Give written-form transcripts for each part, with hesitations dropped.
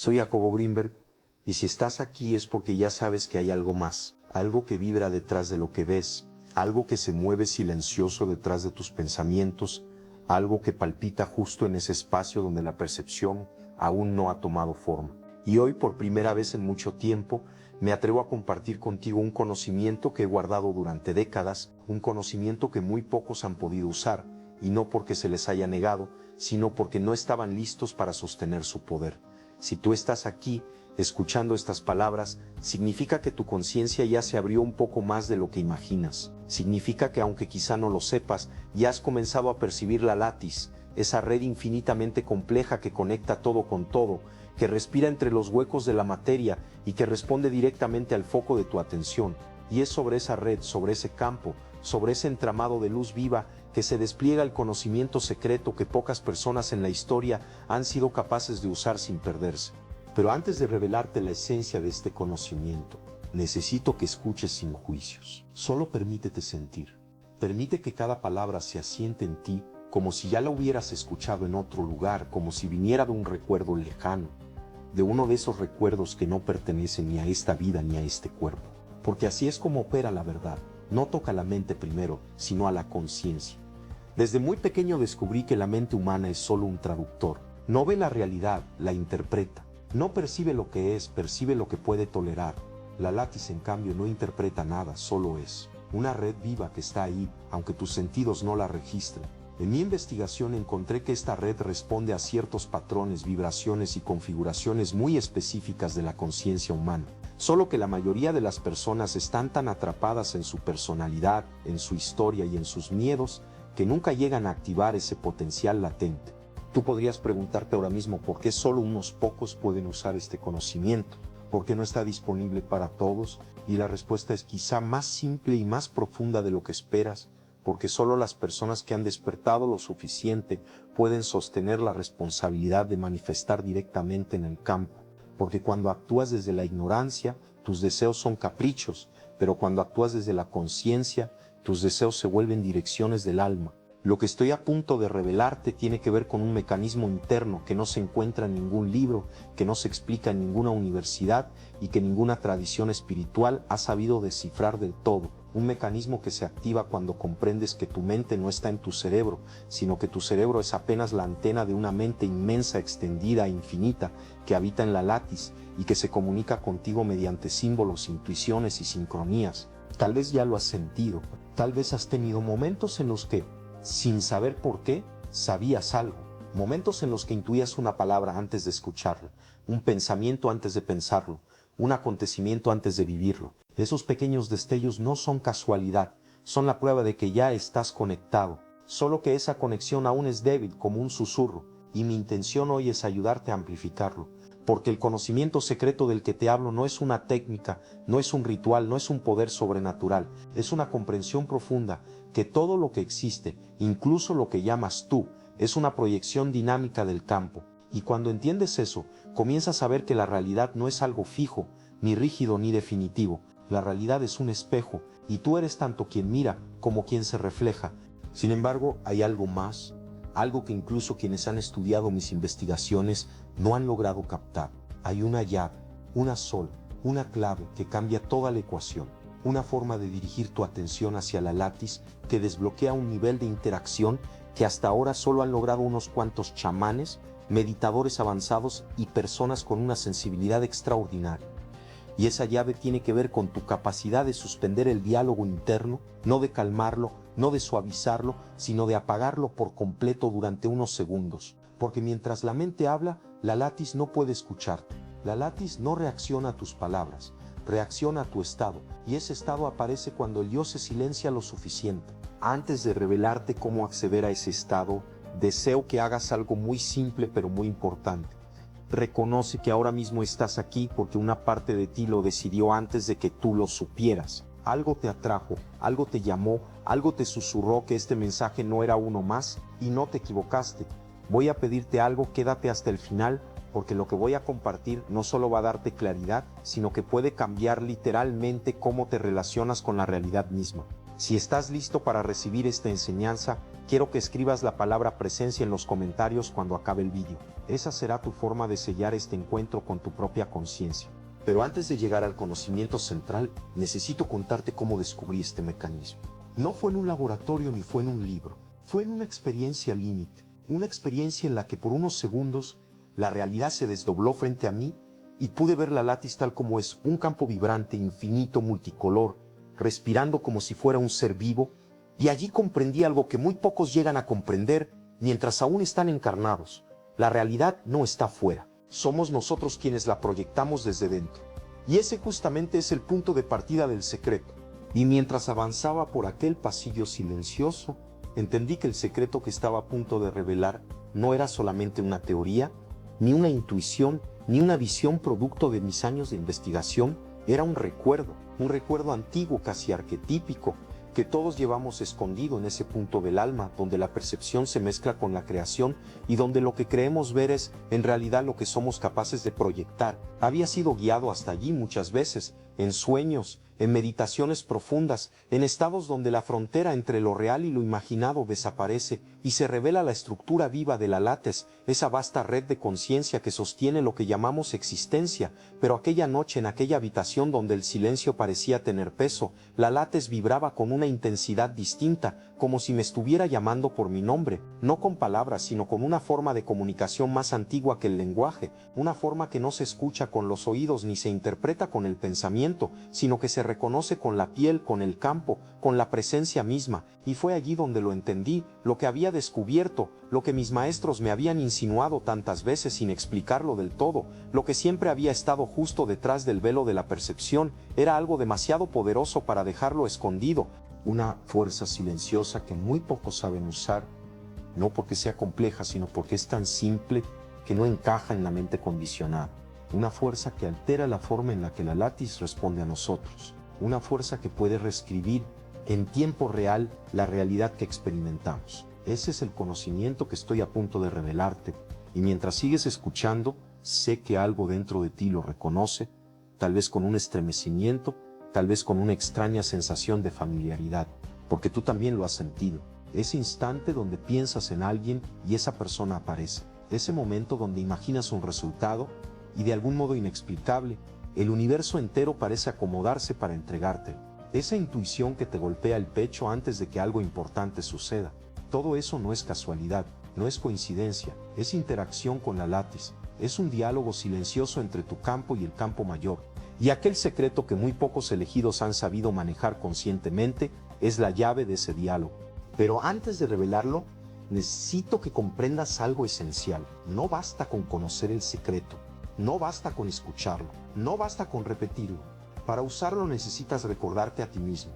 Soy Jacobo Grinberg, y si estás aquí es porque ya sabes que hay algo más, algo que vibra detrás de lo que ves, algo que se mueve silencioso detrás de tus pensamientos, algo que palpita justo en ese espacio donde la percepción aún no ha tomado forma. Y hoy, por primera vez en mucho tiempo, me atrevo a compartir contigo un conocimiento que he guardado durante décadas, un conocimiento que muy pocos han podido usar, y no porque se les haya negado, sino porque no estaban listos para sostener su poder. Si tú estás aquí, escuchando estas palabras, significa que tu conciencia ya se abrió un poco más de lo que imaginas. Significa que aunque quizá no lo sepas, ya has comenzado a percibir la látiz, esa red infinitamente compleja que conecta todo con todo, que respira entre los huecos de la materia y que responde directamente al foco de tu atención. Y es sobre esa red, sobre ese campo, sobre ese entramado de luz viva que se despliega el conocimiento secreto que pocas personas en la historia han sido capaces de usar sin perderse. Pero antes de revelarte la esencia de este conocimiento, necesito que escuches sin juicios. Solo permítete sentir. Permite que cada palabra se asiente en ti como si ya la hubieras escuchado en otro lugar, como si viniera de un recuerdo lejano, de uno de esos recuerdos que no pertenecen ni a esta vida ni a este cuerpo. Porque así es como opera la verdad. No toca la mente primero, sino a la conciencia. Desde muy pequeño descubrí que la mente humana es solo un traductor. No ve la realidad, la interpreta. No percibe lo que es, percibe lo que puede tolerar. La látiz, en cambio, no interpreta nada, solo es una red viva que está ahí, aunque tus sentidos no la registren. En mi investigación encontré que esta red responde a ciertos patrones, vibraciones y configuraciones muy específicas de la conciencia humana. Solo que la mayoría de las personas están tan atrapadas en su personalidad, en su historia y en sus miedos, que nunca llegan a activar ese potencial latente. Tú podrías preguntarte ahora mismo por qué solo unos pocos pueden usar este conocimiento, por qué no está disponible para todos, y la respuesta es quizá más simple y más profunda de lo que esperas, porque solo las personas que han despertado lo suficiente pueden sostener la responsabilidad de manifestar directamente en el campo, porque cuando actúas desde la ignorancia, tus deseos son caprichos, pero cuando actúas desde la conciencia, tus deseos se vuelven direcciones del alma. Lo que estoy a punto de revelarte tiene que ver con un mecanismo interno que no se encuentra en ningún libro, que no se explica en ninguna universidad y que ninguna tradición espiritual ha sabido descifrar del todo. Un mecanismo que se activa cuando comprendes que tu mente no está en tu cerebro, sino que tu cerebro es apenas la antena de una mente inmensa, extendida e infinita que habita en la látiz y que se comunica contigo mediante símbolos, intuiciones y sincronías. Tal vez ya lo has sentido, tal vez has tenido momentos en los que, sin saber por qué, sabías algo. Momentos en los que intuías una palabra antes de escucharla, un pensamiento antes de pensarlo, un acontecimiento antes de vivirlo. Esos pequeños destellos no son casualidad, son la prueba de que ya estás conectado, solo que esa conexión aún es débil como un susurro, y mi intención hoy es ayudarte a amplificarlo, porque el conocimiento secreto del que te hablo no es una técnica, no es un ritual, no es un poder sobrenatural, es una comprensión profunda que todo lo que existe, incluso lo que llamas tú, es una proyección dinámica del campo. Y cuando entiendes eso, comienzas a ver que la realidad no es algo fijo, ni rígido ni definitivo. La realidad es un espejo, y tú eres tanto quien mira como quien se refleja. Sin embargo, hay algo más, algo que incluso quienes han estudiado mis investigaciones no han logrado captar. Hay una llave, una sola, una clave que cambia toda la ecuación. Una forma de dirigir tu atención hacia la látiz que desbloquea un nivel de interacción que hasta ahora solo han logrado unos cuantos chamanes, meditadores avanzados y personas con una sensibilidad extraordinaria. Y esa llave tiene que ver con tu capacidad de suspender el diálogo interno, no de calmarlo, no de suavizarlo, sino de apagarlo por completo durante unos segundos. Porque mientras la mente habla, la látiz no puede escucharte. La látiz no reacciona a tus palabras, reacciona a tu estado, y ese estado aparece cuando el yo se silencia lo suficiente. Antes de revelarte cómo acceder a ese estado, deseo que hagas algo muy simple pero muy importante. Reconoce que ahora mismo estás aquí porque una parte de ti lo decidió antes de que tú lo supieras. Algo te atrajo, algo te llamó, algo te susurró que este mensaje no era uno más y no te equivocaste. Voy a pedirte algo, quédate hasta el final, porque lo que voy a compartir no solo va a darte claridad, sino que puede cambiar literalmente cómo te relacionas con la realidad misma. Si estás listo para recibir esta enseñanza, Quiero que escribas la palabra presencia en los comentarios cuando acabe el vídeo. Esa será tu forma de sellar este encuentro con tu propia conciencia. Pero antes de llegar al conocimiento central, necesito contarte cómo descubrí este mecanismo. No fue en un laboratorio ni fue en un libro. Fue en una experiencia límite. Una experiencia en la que por unos segundos la realidad se desdobló frente a mí y pude ver la látiz tal como es, un campo vibrante, infinito, multicolor, respirando como si fuera un ser vivo, y allí comprendí algo que muy pocos llegan a comprender mientras aún están encarnados. La realidad no está fuera, somos nosotros quienes la proyectamos desde dentro. Y ese justamente es el punto de partida del secreto. Y mientras avanzaba por aquel pasillo silencioso, entendí que el secreto que estaba a punto de revelar no era solamente una teoría, ni una intuición, ni una visión producto de mis años de investigación, era un recuerdo antiguo, casi arquetípico, que todos llevamos escondido en ese punto del alma, donde la percepción se mezcla con la creación y donde lo que creemos ver es, en realidad, lo que somos capaces de proyectar. Había sido guiado hasta allí muchas veces, en sueños, en meditaciones profundas, en estados donde la frontera entre lo real y lo imaginado desaparece y se revela la estructura viva de la látex, esa vasta red de conciencia que sostiene lo que llamamos existencia. Pero aquella noche, en aquella habitación donde el silencio parecía tener peso, la látex vibraba con una intensidad distinta, como si me estuviera llamando por mi nombre, no con palabras, sino con una forma de comunicación más antigua que el lenguaje, una forma que no se escucha con los oídos ni se interpreta con el pensamiento, sino que se reconoce con la piel, con el campo, con la presencia misma. Y fue allí donde lo entendí, lo que había descubierto, lo que mis maestros me habían insinuado tantas veces sin explicarlo del todo, lo que siempre había estado justo detrás del velo de la percepción, era algo demasiado poderoso para dejarlo escondido, una fuerza silenciosa que muy pocos saben usar, no porque sea compleja, sino porque es tan simple que no encaja en la mente condicionada. Una fuerza que altera la forma en la que la látiz responde a nosotros. Una fuerza que puede reescribir en tiempo real la realidad que experimentamos. Ese es el conocimiento que estoy a punto de revelarte, y mientras sigues escuchando, sé que algo dentro de ti lo reconoce, tal vez con un estremecimiento, tal vez con una extraña sensación de familiaridad, porque tú también lo has sentido. Ese instante donde piensas en alguien y esa persona aparece. Ese momento donde imaginas un resultado y de algún modo inexplicable, el universo entero parece acomodarse para entregarte. Esa intuición que te golpea el pecho antes de que algo importante suceda. Todo eso no es casualidad, no es coincidencia, es interacción con la látiz, es un diálogo silencioso entre tu campo y el campo mayor. Y aquel secreto que muy pocos elegidos han sabido manejar conscientemente es la llave de ese diálogo. Pero antes de revelarlo, necesito que comprendas algo esencial. No basta con conocer el secreto, no basta con escucharlo, no basta con repetirlo. Para usarlo necesitas recordarte a ti mismo.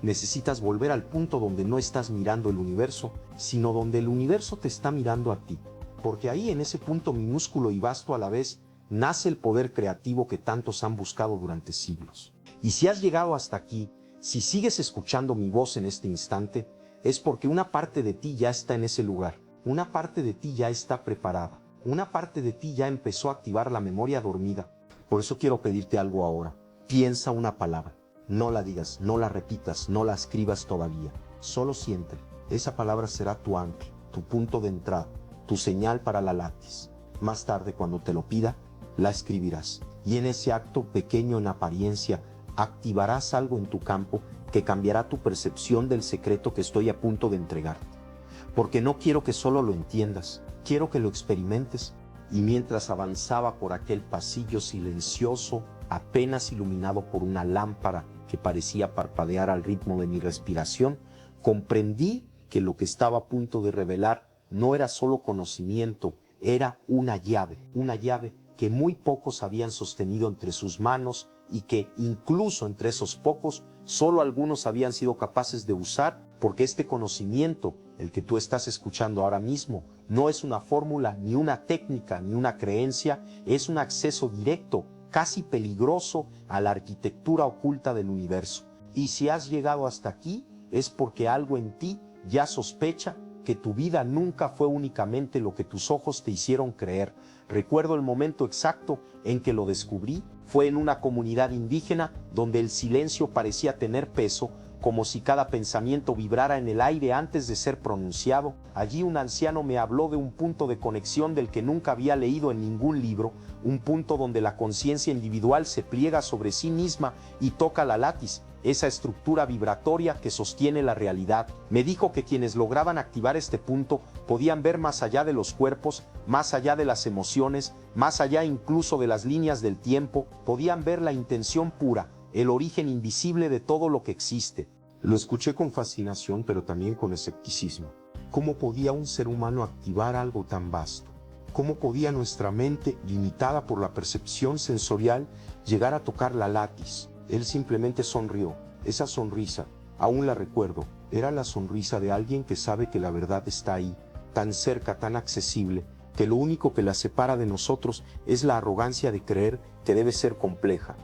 Necesitas volver al punto donde no estás mirando el universo, sino donde el universo te está mirando a ti. Porque ahí, en ese punto minúsculo y vasto a la vez, nace el poder creativo que tantos han buscado durante siglos. Y si has llegado hasta aquí, si sigues escuchando mi voz en este instante, es porque una parte de ti ya está en ese lugar, una parte de ti ya está preparada, una parte de ti ya empezó a activar la memoria dormida. Por eso quiero pedirte algo ahora. Piensa una palabra, no la digas, no la repitas, no la escribas todavía, solo siente. Esa palabra será tu ancla, tu punto de entrada, tu señal para la látiz. Más tarde, cuando te lo pida, la escribirás, y en ese acto pequeño en apariencia, activarás algo en tu campo que cambiará tu percepción del secreto que estoy a punto de entregarte. Porque no quiero que solo lo entiendas, quiero que lo experimentes. Y mientras avanzaba por aquel pasillo silencioso, apenas iluminado por una lámpara que parecía parpadear al ritmo de mi respiración, comprendí que lo que estaba a punto de revelar no era solo conocimiento, era una llave que muy pocos habían sostenido entre sus manos y que incluso entre esos pocos, solo algunos habían sido capaces de usar, porque este conocimiento, el que tú estás escuchando ahora mismo, no es una fórmula, ni una técnica, ni una creencia, es un acceso directo, casi peligroso, a la arquitectura oculta del universo. Y si has llegado hasta aquí, es porque algo en ti ya sospecha que tu vida nunca fue únicamente lo que tus ojos te hicieron creer. Recuerdo el momento exacto en que lo descubrí, fue en una comunidad indígena donde el silencio parecía tener peso, como si cada pensamiento vibrara en el aire antes de ser pronunciado. Allí un anciano me habló de un punto de conexión del que nunca había leído en ningún libro, un punto donde la conciencia individual se pliega sobre sí misma y toca la látiz, esa estructura vibratoria que sostiene la realidad. Me dijo que quienes lograban activar este punto podían ver más allá de los cuerpos, más allá de las emociones, más allá incluso de las líneas del tiempo, podían ver la intención pura, el origen invisible de todo lo que existe. Lo escuché con fascinación, pero también con escepticismo. ¿Cómo podía un ser humano activar algo tan vasto? ¿Cómo podía nuestra mente, limitada por la percepción sensorial, llegar a tocar la látiz? Él simplemente sonrió. Esa sonrisa, aún la recuerdo, era la sonrisa de alguien que sabe que la verdad está ahí, tan cerca, tan accesible, que lo único que la separa de nosotros es la arrogancia de creer que debe ser compleja.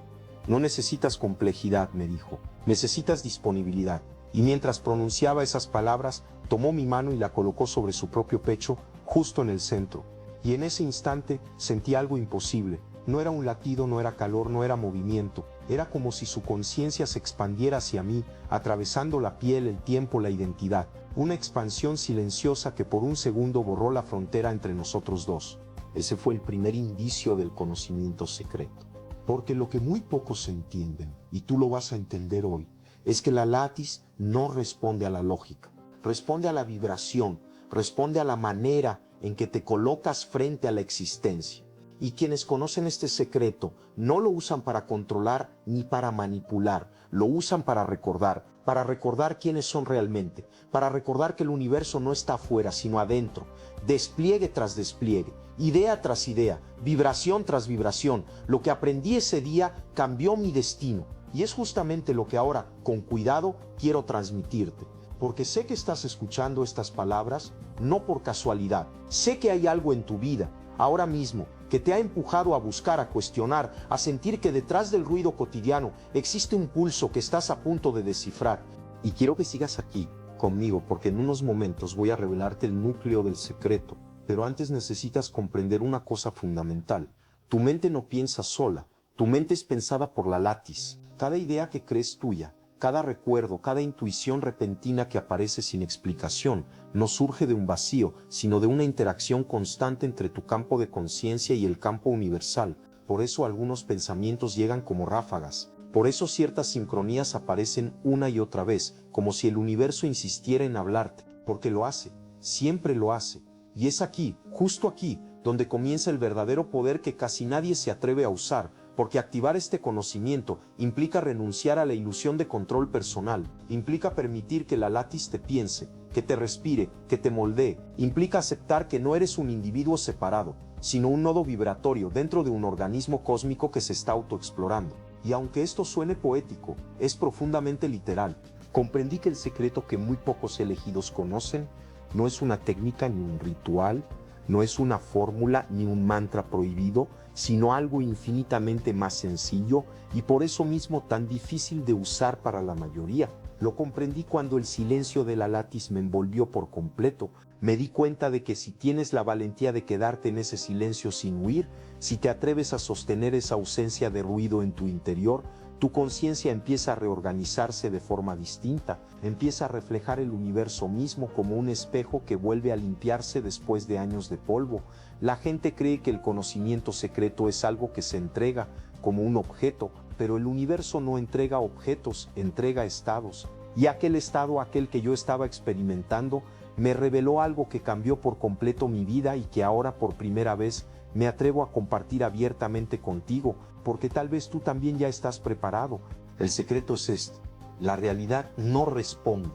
No necesitas complejidad, me dijo, necesitas disponibilidad. Y mientras pronunciaba esas palabras, tomó mi mano y la colocó sobre su propio pecho, justo en el centro. Y en ese instante sentí algo imposible. No era un latido, no era calor, no era movimiento. Era como si su conciencia se expandiera hacia mí, atravesando la piel, el tiempo, la identidad. Una expansión silenciosa que por un segundo borró la frontera entre nosotros dos. Ese fue el primer indicio del conocimiento secreto. Porque lo que muy pocos entienden, y tú lo vas a entender hoy, es que la látiz no responde a la lógica, responde a la vibración, responde a la manera en que te colocas frente a la existencia. Y quienes conocen este secreto no lo usan para controlar ni para manipular, lo usan para recordar quiénes son realmente, para recordar que el universo no está afuera, sino adentro, despliegue tras despliegue, idea tras idea, vibración tras vibración. Lo que aprendí ese día cambió mi destino, y es justamente lo que ahora, con cuidado, quiero transmitirte. Porque sé que estás escuchando estas palabras no por casualidad. Sé que hay algo en tu vida, ahora mismo, que te ha empujado a buscar, a cuestionar, a sentir que detrás del ruido cotidiano existe un pulso que estás a punto de descifrar. Y quiero que sigas aquí, conmigo, porque en unos momentos voy a revelarte el núcleo del secreto. Pero antes necesitas comprender una cosa fundamental. Tu mente no piensa sola, tu mente es pensada por la látiz. Cada idea que crees tuya, cada recuerdo, cada intuición repentina que aparece sin explicación, no surge de un vacío, sino de una interacción constante entre tu campo de conciencia y el campo universal. Por eso algunos pensamientos llegan como ráfagas. Por eso ciertas sincronías aparecen una y otra vez, como si el universo insistiera en hablarte, porque lo hace, siempre lo hace. Y es aquí, justo aquí, donde comienza el verdadero poder que casi nadie se atreve a usar, porque activar este conocimiento implica renunciar a la ilusión de control personal, implica permitir que la látiz te piense, que te respire, que te moldee, implica aceptar que no eres un individuo separado, sino un nodo vibratorio dentro de un organismo cósmico que se está autoexplorando. Y aunque esto suene poético, es profundamente literal. Comprendí que el secreto que muy pocos elegidos conocen no es una técnica ni un ritual, no es una fórmula ni un mantra prohibido, sino algo infinitamente más sencillo y por eso mismo tan difícil de usar para la mayoría. Lo comprendí cuando el silencio de la látiz me envolvió por completo. Me di cuenta de que si tienes la valentía de quedarte en ese silencio sin huir, si te atreves a sostener esa ausencia de ruido en tu interior, tu conciencia empieza a reorganizarse de forma distinta, empieza a reflejar el universo mismo como un espejo que vuelve a limpiarse después de años de polvo. La gente cree que el conocimiento secreto es algo que se entrega como un objeto, pero el universo no entrega objetos, entrega estados. Y aquel estado, aquel que yo estaba experimentando, me reveló algo que cambió por completo mi vida y que ahora por primera vez me atrevo a compartir abiertamente contigo, porque tal vez tú también ya estás preparado. El secreto es este: la realidad no responde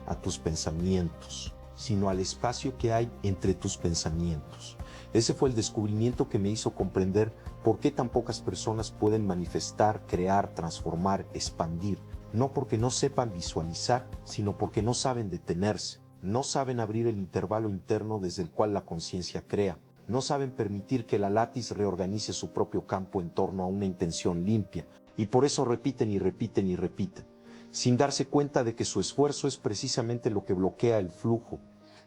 a tus pensamientos, sino al espacio que hay entre tus pensamientos. Ese fue el descubrimiento que me hizo comprender por qué tan pocas personas pueden manifestar, crear, transformar, expandir. No porque no sepan visualizar, sino porque no saben detenerse. No saben abrir el intervalo interno desde el cual la conciencia crea. No saben permitir que la látiz reorganice su propio campo en torno a una intención limpia. Y por eso repiten y repiten y repiten, sin darse cuenta de que su esfuerzo es precisamente lo que bloquea el flujo.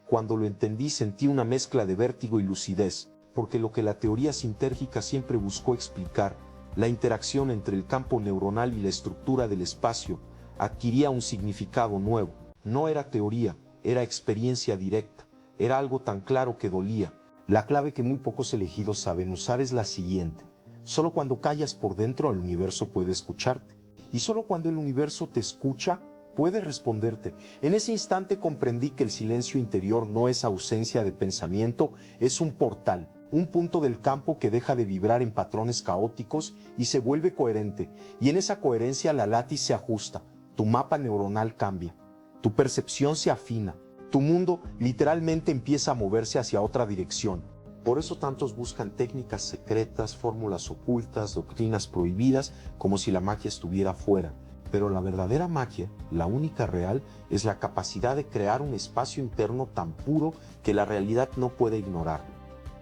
Cuando lo entendí, sentí una mezcla de vértigo y lucidez, porque lo que la teoría sintérgica siempre buscó explicar, la interacción entre el campo neuronal y la estructura del espacio, adquiría un significado nuevo. No era teoría, era experiencia directa. Era algo tan claro que dolía. La clave que muy pocos elegidos saben usar es la siguiente. Solo cuando callas por dentro el universo puede escucharte. Y solo cuando el universo te escucha, puede responderte. En ese instante comprendí que el silencio interior no es ausencia de pensamiento, es un portal, un punto del campo que deja de vibrar en patrones caóticos y se vuelve coherente. Y en esa coherencia la látiz se ajusta, tu mapa neuronal cambia, tu percepción se afina, tu mundo literalmente empieza a moverse hacia otra dirección. Por eso tantos buscan técnicas secretas, fórmulas ocultas, doctrinas prohibidas, como si la magia estuviera fuera. Pero la verdadera magia, la única real, es la capacidad de crear un espacio interno tan puro que la realidad no puede ignorar.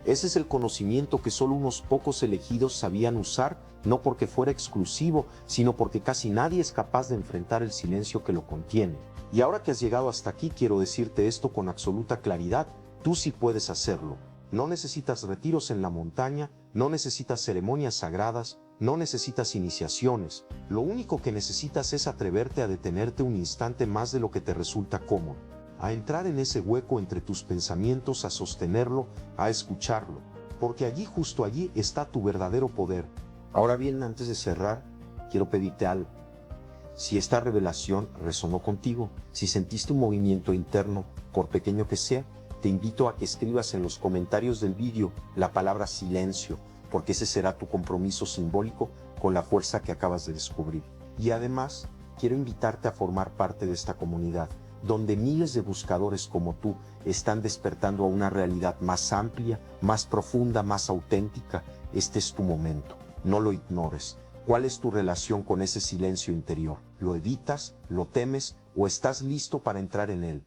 Ese es el conocimiento que solo unos pocos elegidos sabían usar, no porque fuera exclusivo, sino porque casi nadie es capaz de enfrentar el silencio que lo contiene. Y ahora que has llegado hasta aquí, quiero decirte esto con absoluta claridad, tú sí puedes hacerlo. No necesitas retiros en la montaña, no necesitas ceremonias sagradas, no necesitas iniciaciones. Lo único que necesitas es atreverte a detenerte un instante más de lo que te resulta cómodo, a entrar en ese hueco entre tus pensamientos, a sostenerlo, a escucharlo, porque allí, justo allí, está tu verdadero poder. Ahora bien, antes de cerrar, quiero pedirte algo. Si esta revelación resonó contigo, si sentiste un movimiento interno, por pequeño que sea, te invito a que escribas en los comentarios del vídeo la palabra silencio, porque ese será tu compromiso simbólico con la fuerza que acabas de descubrir. Y además, quiero invitarte a formar parte de esta comunidad, donde miles de buscadores como tú están despertando a una realidad más amplia, más profunda, más auténtica. Este es tu momento, no lo ignores. ¿Cuál es tu relación con ese silencio interior? ¿Lo evitas, lo temes o estás listo para entrar en él?